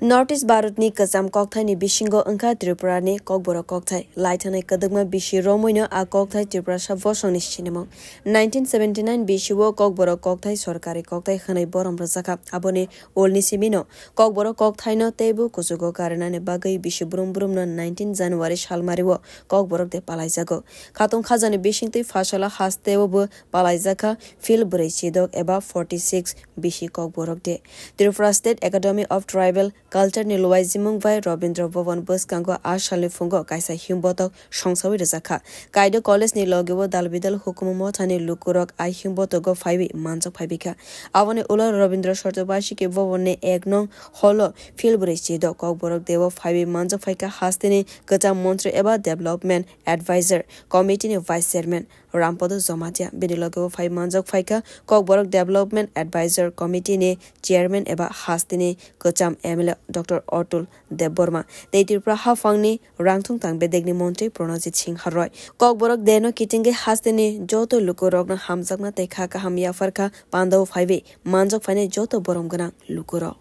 North East Bharatni Kazam Kokthai ni Bishingo Angka Tripura ni Kokboro Kokthai Laithanai Kadagma Bishi Romoino a Kokthai Tripura Shavosong ni Shinemo 1979 Bishiwo Kokboro Kokthai Sorkari Kokthai Khanai Borom Razaka Abone Olni Simino Kokboro Kokthai no Tebu Kusugo Karana ne Bagai Bishi Brum Brum no 19 January Shalmariwo Kokboro de Palaizago Khatung Khazani Bishingti Fashala Hastewo Palaizaka Phil Brechidok Eba 46 Bishi Kokboro de Tripura State Academy of Tribal Culture ni Luai Zimung vai Robindra Bhavan bus kango ashale fungo kaisa himbotok songsawi rezaka Kaido College ni logewo dalbidal hukumo thani lukurok ai himbotogo 5 manjok 5 ka awone ular Robindra Shortobashi ke bhavone eknong holo filbre chido kokborok dewo 5 manjok 5 ka hastini gata montre eba development advisor committee ni vice chairman Rampodo Zomatia bidilogewo 5 manjok 5 ka kokborok development advisor committee ni chairman eba hastini gacham MLA Dr. Otul Deborma Deitir Praha Fangni Rangthung Tang Bedegni Monte Pronojit Singh Haroy Kokborok Deno Kitinge Hastini Joto Lukurok na Hamzakna Tekha ka Hamya Farka Pandau 5 Manjok Fane Joto Boromgana Lukuro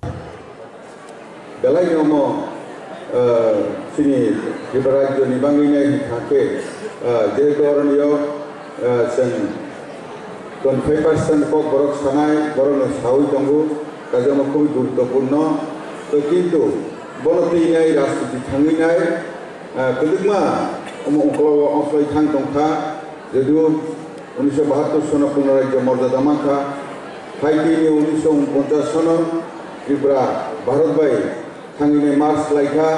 Belayomo Sini Ibaraj Nibangina Hake Jedoranyo Sen 25% Kokborok Sanai Boron Saui Tongu Kajama Kubi Gurtopurno তো কিন্তু বলতে নাই রাজনীতি থাঙ্গি নাই কদিকমা অফলাই থাং টংখা যদিও 1972 সন পুনরাজ্য মর্যাদা মাখা ফাইটিনি 1949 সন Tripura Bharat by থাঙ্গিনে March লাইখা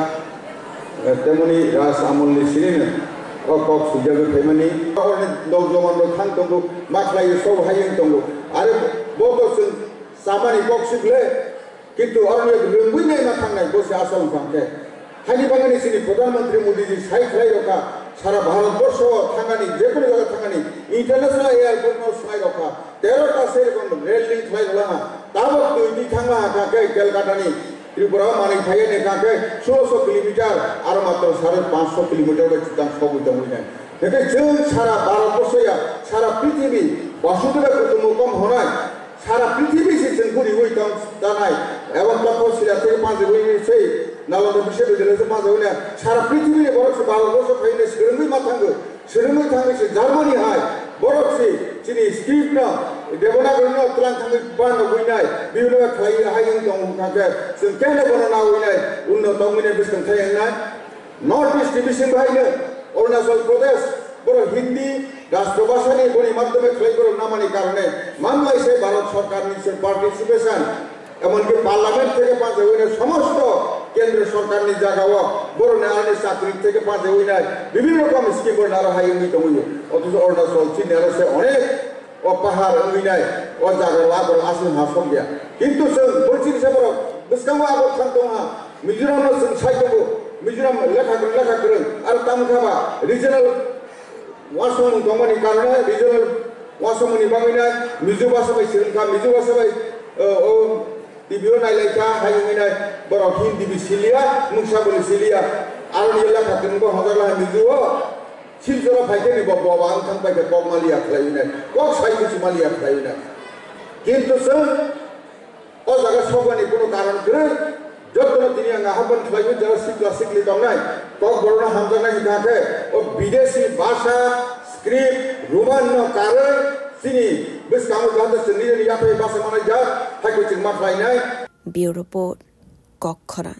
তেমনি রাজ আমলনি সিরিনে কক সুজাগো থাইমানি অরনে দল জমানো থাং টংগো মাখলাই সব হাইং টংগো আরে বগসুন সামানি বক্সিকলে কিন্তু অরণ্য রঙ্গুই নাই না থাঙ্গাই বসে আসল ফাঁকে হানি বাঙানি সিনি প্রধানমন্ত্রী মোদীজি সাইফলাই রকা সারা ভারতবর্ষ থাঙ্গানি যে কোনো জায়গা থাঙ্গানি ইন্টারন্যাশনাল এয়ারপোর্ট সময় রকা 13টা সেরকম রেল লিঙ্ক ফ্লাই হলো না তাবক দুইটি থাঙ্গা কাকে ক্যালকাটানি ত্রিপুরা মানে থাইনে কাকে 1600 কিলোমিটার আর মাত্র 550 কিলোমিটার চিতাং সবুজ হই না দেখে যে সারা ভারতবর্ষয়া সারা পৃথিবী বসুদেব কুটুম্বকম হনায় সারা পৃথিবী সেন করি হইতাম জানাই এবং তপশিলা থেকে পাঁচে হইনি সেই নালন্দা বিশ্ববিদ্যালয় থেকে পাঁচে হইনা সারা পৃথিবীর বরফ ভারতবর্ষ ফাইনে সেরঙ্গই মাথাঙ্গো সেরঙ্গই থাঙ্গে সে জার্মানি হয় বরফ সে চিনি স্ক্রিপ্ট না দেবনাগরী না তলাং থাঙ্গে বানো হইনাই বিভিন্ন খাই হাইং দং থাকে जों কেনে বনা হইনাই উন্নত মিনে বিস্তান থাইনাই north east division ভাইনে Arunachal Pradesh বড় হিন্দি রাষ্ট্রভাষানি বনি মাধ্যমে খেলাইগুলো নামানি কারণে মামলায় সেই ভারত সরকার নিচ্ছে পার্টিসিপেশন এমনকি পার্লামেন্ট থেকে পাঁচে হইনে সমস্ত কেন্দ্র সরকার নিজ জায়গাও বড় নেওয়ানি চাকরি থেকে পাঁচে হইনায় বিভিন্ন রকম স্কিম করে আরো হাই উন্নীত হইল অথচ অরুণাচল চীন সে অনেক ও পাহাড় হইনায় ও জায়গা লাভ আসুন হাসম গিয়া কিন্তু বলছি হিসাবে বেসকামো আবার থাকতো না মিজোরাম সাইকেল মিজোরাম লেখা করেন আর তামখাবা রিজনাল ওয়াসমন দমানি কারণে রিজনাল ওয়াসমনি বাঙিনা মিজো ভাষাবাই সিরকা মিজো ভাষাবাই ও টিভিও নাইলাইকা হাইমিনাই বড় হিন্দি বিসিলিয়া মুখসা বলি সিলিয়া আর নিলা খাতিনগো হজালা মিজো সিলজরা ফাইতে নিব বাবা আনখান পাইতে কক মালিয়া খাইনা কক সাইকুসি মালিয়া খাইনা কিন্তু স্যার ও জায়গা সবানি কোনো কারণ করে যতন তিনি আহ্বান খাইবে যারা শিক্ষা শিখলি দম নাই কক বড় হামজানা হিকাকে ও বিদেশি ভাষা স্ক্রিপ্ট রোমান্য কারণ তিনি বেশ কামড় গাঁদা নিজের ইয়াতে ভাষা মানে যা হাইকুচিং মাঠ নাই ব্যুরো রিপোর্ট কক্ষরা।